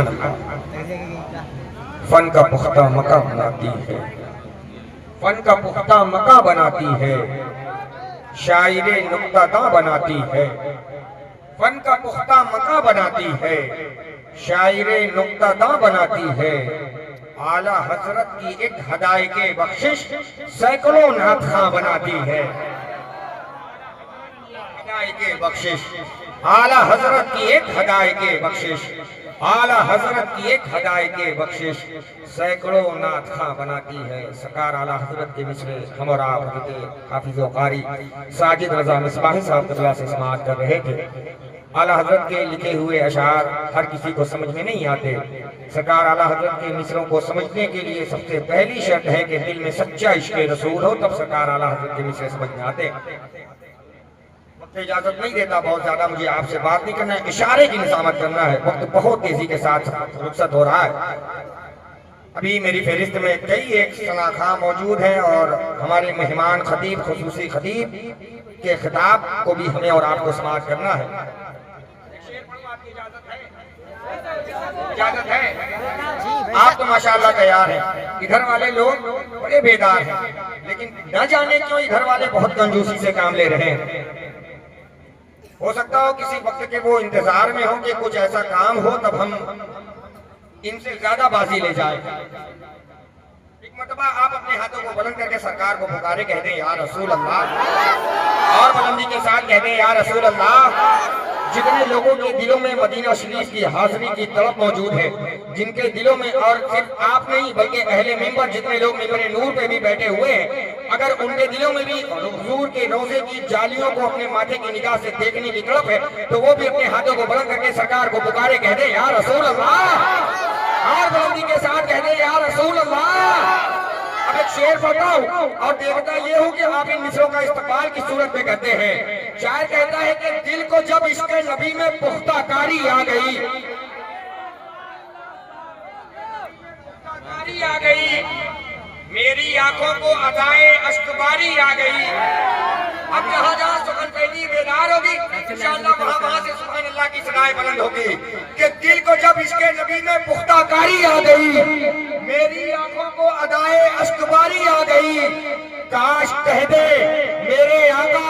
अल्लाह। Fun का पुख्ता मका बनाती है, फन का पुख्ता मका बनाती है, शायरे नुक्तादा बनाती है। फन का पुख्ता मका बनाती है, शायरे नुक्तादा बनाती है। आला हजरत की एक हदाए के बख्शिश सैकड़ों नातखां बनाती है। हदाए के बख्शिश, आला हजरत की एक हदाए के बख्शिश, आला हजरत की एक हदाए के बख्शिश सैकड़ों नातखां बनाती है। सरकार आला हजरत के मिसरे हम और आप हाफिज व कारी साजिद रजा मिसबाही साहब तबला से समाअत कर रहे थे। आला हजरत के लिखे हुए अशार हर किसी को समझ में नहीं आते। सरकार आला हजरत के मिसरों को समझने के लिए सबसे पहली शर्त है कि दिल में सच्चा इश्क़ रसूल हो, तब सरकार आला हजरत के मिसरे समझ में आते। वक्त इजाजत नहीं देता बहुत ज्यादा, मुझे आपसे बात नहीं करना है, इशारे की निजामत करना है। वक्त बहुत तेजी के साथ रुखसत हो रहा है। अभी मेरी फहरिस्त में कई एक शनाखा मौजूद हैं और हमारे मेहमान खतीब खुसूसी खतीब के खिताब को भी हमें और आपको समाअत करना है। इजाजत है? आप तो माशाअल्लाह तैयार हैं। इधर वाले लोग बड़े बेदार हैं, लेकिन न जाने क्यों इधर वाले बहुत कंजूसी से काम ले रहे हैं। हो सकता हो किसी वक्त के वो इंतजार में हो कि कुछ ऐसा काम हो तब हम इनसे ज्यादा बाजी ले जाए। एक मरतबा आप अपने हाथों को बुलंद करके सरकार को पुकारे, कह दें या रसूल अल्लाह, और बुलंदी के साथ कह दें या रसूल अल्लाह। जितने लोगों के दिलों में मदीना शरीफ की हाजिरी की तड़प मौजूद है, जिनके दिलों में, और सिर्फ आप नहीं बल्कि अहले मिंबर जितने लोग मिंबर नूर पे भी बैठे हुए हैं, अगर उनके दिलों में भी हुजूर के रोजे की जालियों को अपने माथे की निगाह से देखने की तड़प है, तो वो भी अपने हाथों को बुलंद करके सरकार को पुकारे, कह दे या रसूल अल्लाह, और बुलंदी के साथ कह दे या रसूल अल्लाह। अब एक शेर बताऊं और देखता ये हो कि आप इन मिसरों का इस्तेमाल किस सूरत में करते हैं। शायर कहता है कि दिल को जब इसके नबी में पुख्ता कारी आ गई, आ गई, मेरी आंखों को अदाए अश्कबारी आ गई। अब जहाँ जहाँ सुखन पहली बेदार होगी, इंशाअल्लाह वहाँ से सुभान अल्लाह की सदाएं बुलंद होगी कि दिल को जब इसके नबी में पुख्ता कारी आ गई, मेरी आंखों को अदाए अश्कबारी आ गई। काश कह दे मेरे आका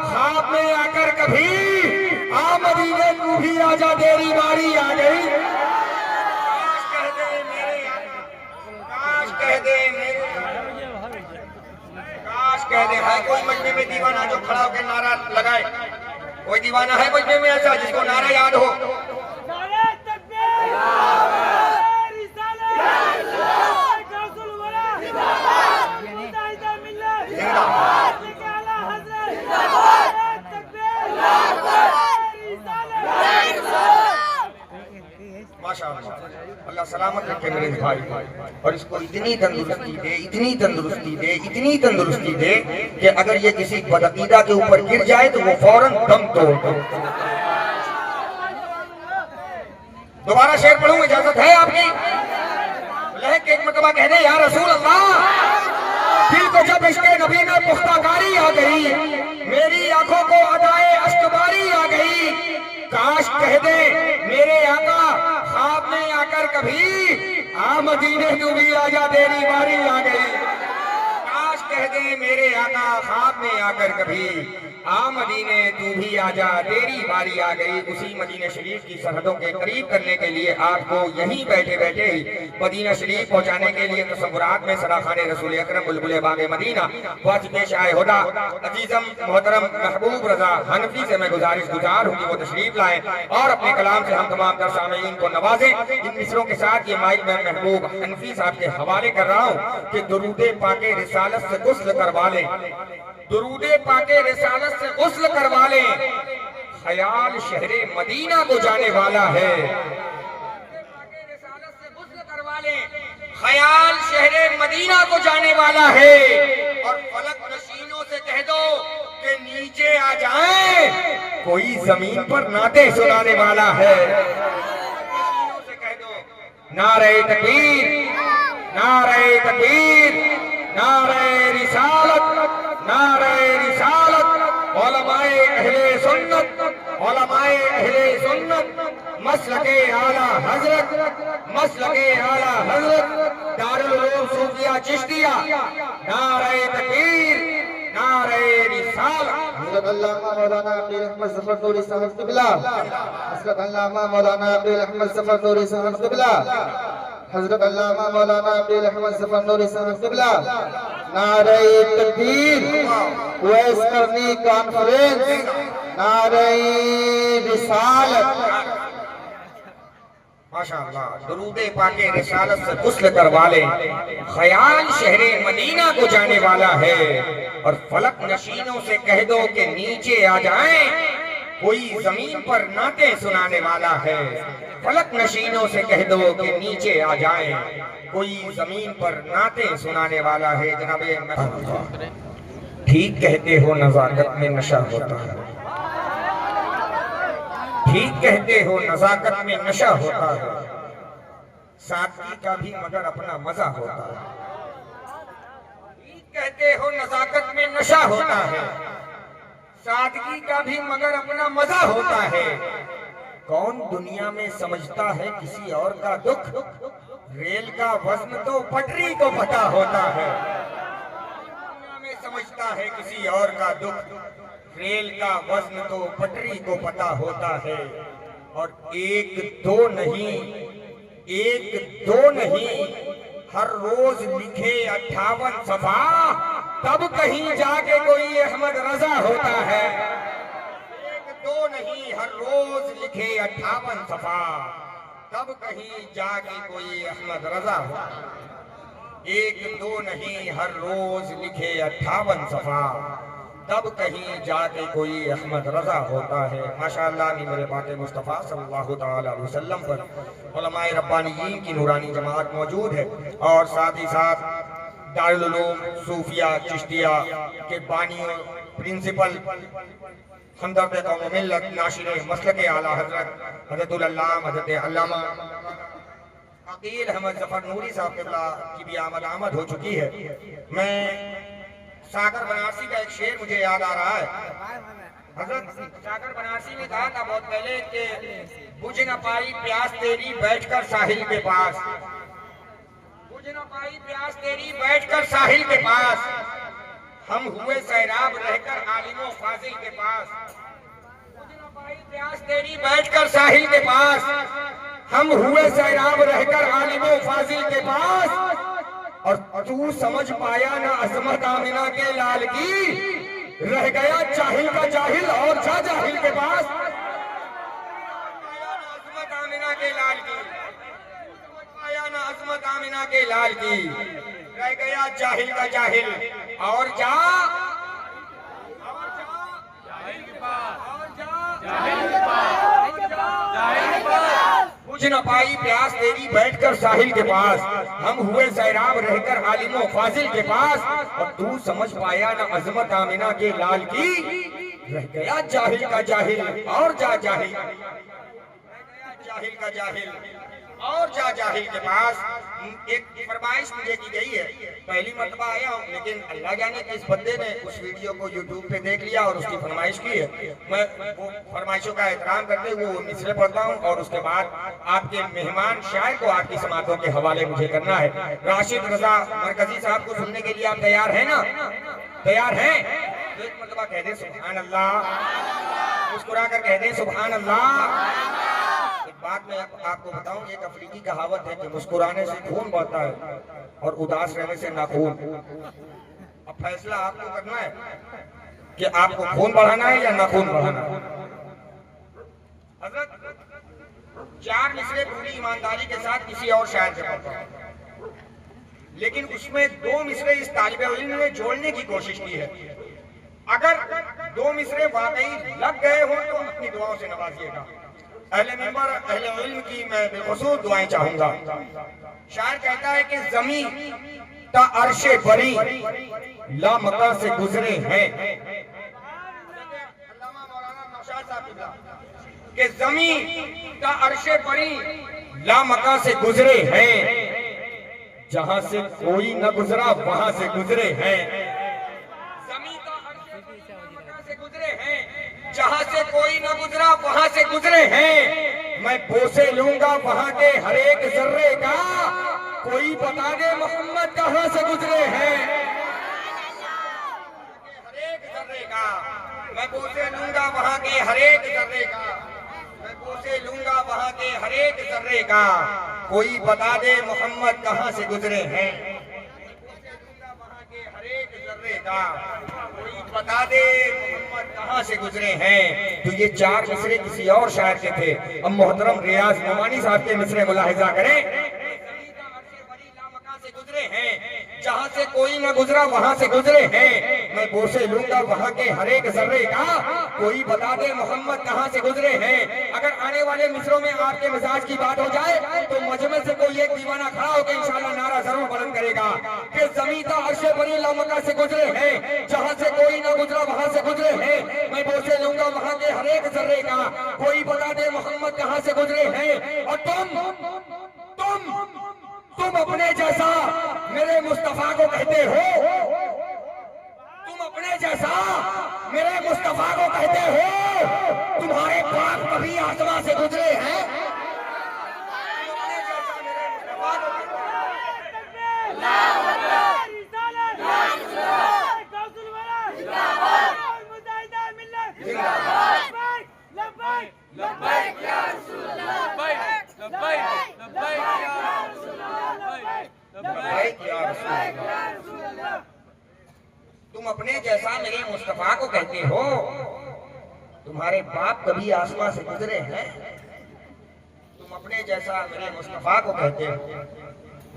ख्वाब में आकर कभी, आ मदीने तू भी आजा तेरी बारी आ गई। काश कह दे मेरे आका, काश कह दे मेरे, काश कह दे। है कोई मजमे में दीवाना जो खड़ा होकर नारा लगाए? कोई दीवाना है मजमे में ऐसा जिसको नारा याद हो? माशाअल्लाह, अल्लाह सलामत रखे मेरे भाई, और इसको इतनी तंदुरुस्ती दे, इतनी तंदुरुस्ती दे, इतनी तंदुरुस्ती दे कि अगर ये किसी बदअकीदा के ऊपर गिर जाए तो वो फौरन दम तोड़ दे। दोबारा शेर पढ़ूं, इजाजत है आपकी? लहक एक मरतबा कह दे या रसूल अल्लाह। दिल को जब इसके नबी में पुख्ताकारी आ गई, मेरी आंखों को अदाए अश्कबारी आ गई। काश कह दे मेरे आका ख्वाब में आकर कभी, आ मदीने तू भी आजा तेरी बारी आ गई। काश कह दे मेरे आका ख्वाब में आकर कभी, आ मदीने तू भी आजा तेरी बारी आ गई। उसी मदीना शरीफ की सरहदों के करीब करने के लिए आपको यहीं बैठे बैठे ही मदीना शरीफ पहुंचाने के लिए तसव्वुरात में सराखाने रसूल अकरम बुलबुल बागे मदीना वाजिब शाह हुदा अजीजम मोहतरम महबूब रजा हनफी से मैं गुजारिश हूँ कि वो तशरीफ लाएं और अपने कलाम से हम तमाम तर सामीन को नवाजें। इन मिसरों के साथ ये माइक मैं महबूब हनफी साहब के हवाले कर रहा हूँ कि दुरूदे पाके रिसालत से गुस्ल करवा लें, दुरूदे पाके रिसालत से गुस्ल करवा लें। ख्याल शहरे मदीना को जाने वाला है, ख्याल शहरे मदीना को जाने वाला है। और फलक नशीनों से कह दो कि नीचे आ जाएं, कोई जमीन पर नाते सुनाने वाला है। नशीनों से कह दो नारे तकबीर, नारे तकबीर, नारे रिसालत, नारे रिसालत। उलमाए अहले सुन्नत, उलमाए अहले सुन्नत मसलके आला हजरत दारुल उलूम सूफिया चिश्तिया, नारे तकबीर, नारे रिसालत। हज़रत अल्लामा मौलाना अब्दुल अहमद ज़फ़र नूरी साहब क़िबला, हज़रत अल्लामा मौलाना अब्दुल अहमद ज़फ़र नूरी साहब क़िबला, हज़रत अल्लामा मौलाना अब्दुल अहमद ज़फ़र नूरी साहब क़िबला। नारे तकबीर, उवैस करनी कॉन्फ्रेंस, नारे रिसालत। माशाअल्लाह, दुरूद पाके रिसालत से गुस्ल करवा ले, ख्याल शहरे मदीना को जाने वाला है। और फलक नशीनों से कह दो कि नीचे आ जाएं, कोई जमीन पर नाते सुनाने वाला है। फलक नशीनों से कह दो कि नीचे आ जाएं, कोई जमीन पर नाते सुनाने वाला है। जनाबे ठीक कहते हो, नजाकत में नशा होता है। ठीक कहते हो, नजाकत में नशा होता है। सादगी का भी मगर अपना मजा होता है। ठीक कहते हो, नजाकत में नशा होता है। सादगी का भी मगर अपना मजा होता है। कौन दुनिया में समझता है किसी और का दुख? रेल का वजन तो पटरी को पता होता है। दुनिया में समझता है किसी और का दुख, रेल का वजन तो पटरी को पता होता है। और एक दो नहीं हर रोज लिखे 58 सफा, तब कहीं जाके कोई अहमद रजा होता है। एक दो नहीं हर रोज लिखे 58 सफा, तब कहीं जाके कोई अहमद रजा होता है। एक दो नहीं हर रोज लिखे 58 सफा, तब कहीं जाके कोई अहमद रजा होता है। माशाअल्लाह, मेरे पाक मुस्तफ़ा सल्लल्लाहु तआला अलैहि वसल्लम पर उलमाए रब्बानियीन की नूरानी जमात मौजूद है। और साथ ही साथ दारुल उलूम सूफिया चिश्तिया के बानी प्रिंसिपल हमदर्द कौम मिल्लत नाशिर मसलके आला हज़रत अल्लामा अकील अहमद ज़फ़र नूरी साहब की भी आमद हो चुकी है। मैं सागर बनारसी का एक शेर मुझे याद आ रहा है। हजरत सागर बनारसी ने कहा था बहुत पहले कि बुझ न पाई प्यास तेरी बैठकर साहिल के पास, बुझ न पाई प्यास तेरी बैठकर साहिल के पास, हम हुए सैराब रहकर आलिमो फाजिल के पास। बुझ न पाई प्यास तेरी बैठकर साहिल के पास, हम हुए सैराब रहकर आलिमो फाजिल के पास। और तू समझ पाया ना अजमत आमिना के लाल की, रह गया जाहिल का जाहिल और जा जाहिल के पास। अजमत आमिना के लाल की, समझ पाया ना अजमत आमिना के लाल की, रह गया जाहिल का जाहिल और जा जाहिल के पास। बुझ न पाई प्यास तेरी बैठकर साहिल के पास, हम हुए सैराब रहकर आलिमो फाजिल के पास। और तू समझ पाया ना अजमत आमिना के लाल की, रह गया जाहिल का जाहिल और जा जाहिल, रह गया जाहिल का जाहिल और जा जाहिल के पास। एक फरमाइश मुझे की गई है, पहली मर्तबा आया हूँ, लेकिन अल्लाह जाने कि इस बंदे ने उस वीडियो को यूट्यूब पे देख लिया और उसकी फरमाइश की है। मैं वो फरमाइशों का एहतराम करते हुए वो मिसरे पढ़ता हूँ और उसके बाद आपके मेहमान शायर को आपकी समातों के हवाले मुझे करना है। राशिद रजा मरकजी साहब को सुनने के लिए आप तैयार हैं ना? तैयार हैं? एक मर्तबा कह दे सुभान अल्लाह, मुस्कुरा कर कह दे सुभान अल्लाह। एक बात मैं आपको बताऊं, एक अफ्रीकी कहावत है कि मुस्कुराने से खून बढ़ता है और उदास रहने से नाखून। अब फैसला आपको करना है कि आपको खून बढ़ाना है या नाखून बढ़ाना है। हजरत 4 मिसरे पूरी ईमानदारी के साथ किसी और शायर से पढ़ता हूं, लेकिन उसमें 2 मिसरे इस तालिबे इल्म ने जोड़ने की कोशिश की है। अगर 2 मिसरे वाकई लग गए हो तो अपनी दुआओं से नवाजिएगा। अहले मिंबर अहले इल्म की मैं बेखसूस दुआएं चाहूंगा। शायर कहता है कि ज़मीं ता अर्शे बरी ला मका से गुजरे हैं, कि ज़मीं ता अर्शे बरी ला मका से गुजरे हैं, जहां से कोई न गुजरा वहां से गुजरे हैं। ज़मीं ता अर्शे बरी ला मका से गुजरे हैं, जहां से कोई न गुजरा वहां से गुजरे हैं। मैं बोसे लूंगा वहां के हर एक जर्रे का, कोई बता दे मोहम्मद कहां से गुजरे हैं। हर एक जर्रे का मैं बोसे लूंगा वहां के हर एक जर्रे का, मैं बोसे लूंगा वहां के हर एक जर्रे का, कोई बता दे मोहम्मद कहां से गुजरे हैं। वहां के हर एक जर्रे का, कोई बता दे मोहम्मद कहां से गुजरे हैं। तो ये चार मिसरे किसी और शायर के थे। अब मोहतरम रियाज नमानी साहब के मिसरे मुलाहिजा करें। से गुजरे हैं, जहां से कोई न गुजरा वहां से गुजरे हैं, मैं बोसे लूंगा वहां के हर एक जर्रे का, कोई बता दे मोहम्मद कहां से गुजरे हैं। अगर आने वाले मिसरों में आपके मिजाज की बात हो जाए तो मजमे से कोई एक दीवाना खड़ा होकर इंशाल्लाह नारा जरूर बुलंद करेगा कि ज़मीन का अर्शे बरी लामका से गुजरे हैं, जहां से कोई न गुजरा वहां से गुजरे हैं, मैं बोसे लूंगा वहां के हर एक जर्रे का, कोई बता दे मोहम्मद कहां से गुजरे हैं। और तुम अपने जैसा मेरे मुस्तफा को कहते हो, तुम अपने जैसा मेरे मुस्तफा को कहते हो, तुम्हारे बाप कभी आसमां से गुजरे हैं। तुम अपने जैसा मेरे मुस्तफा को कहते हो, तुम्हारे बाप कभी आसमां से गुजरे हैं। तुम अपने जैसा मेरे मुस्तफा को कहते हो,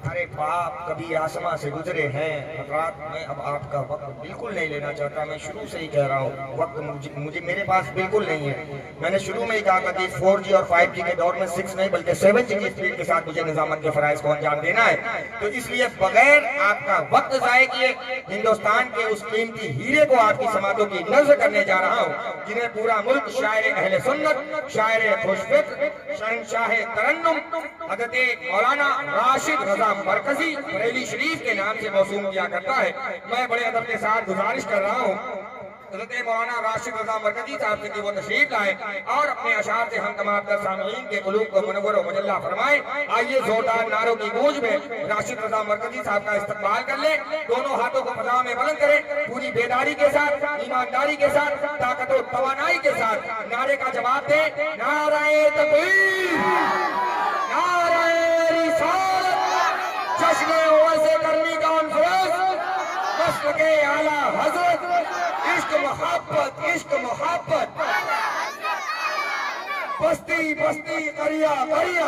तुम्हारे बाप कभी आसमां से गुजरे हैं। हज़रात, मैं अब आपका वक्त बिल्कुल नहीं लेना चाहता। मैं शुरू से ही कह रहा हूँ, वक्त मुझे मेरे पास बिल्कुल नहीं है। मैंने शुरू में ही कहा था कि 4G और 5G के दौर में 6 नहीं बल्कि 7G की स्पीड के साथ मुझे निजामत के फराइज को अंजाम देना है। तो इसलिए बगैर आपका वक्त जाए किए हिंदुस्तान के उस कीमती हीरे को आपकी समातों की नज़र करने जा रहा हूँ, जिन्हें पूरा मुल्क शायर अहले सुन्नत, शायर खुशफिक्र, शहंशाह तरन्नुम हज़रत मौलाना राशिद रज़ा मरकजी बरेली शरीफ के नाम से मौसूम किया करता है। मैं बड़े अदब के साथ गुजारिश कर रहा हूँ हज़रत मौलाना राशिद रज़ा मरकजी साहब से कि वो तशरीफ लाए और अपने अशार से हम तमाम तर सामीन के कुलूब को मुनव्वर व मुजल्ला फरमाए। आइए जोरदार नारों की गूंज में राशिद रज़ा मरकजी साहब का इस्तकबाल कर ले। दोनों हाथों को फजा में बुलंद करें, पूरी बेदारी के साथ, ईमानदारी के साथ, ताकत और तवानाई के साथ नारे का जवाब दे। नारे तकबीर, नारे रिसालत, जश्न ओवैसे करनी कॉन्फ्रेंस, मस्ल के आला हजरत, इश्क मोहब्बत, इश्क मोहब्बत, बस्ती बस्ती करिया करिया।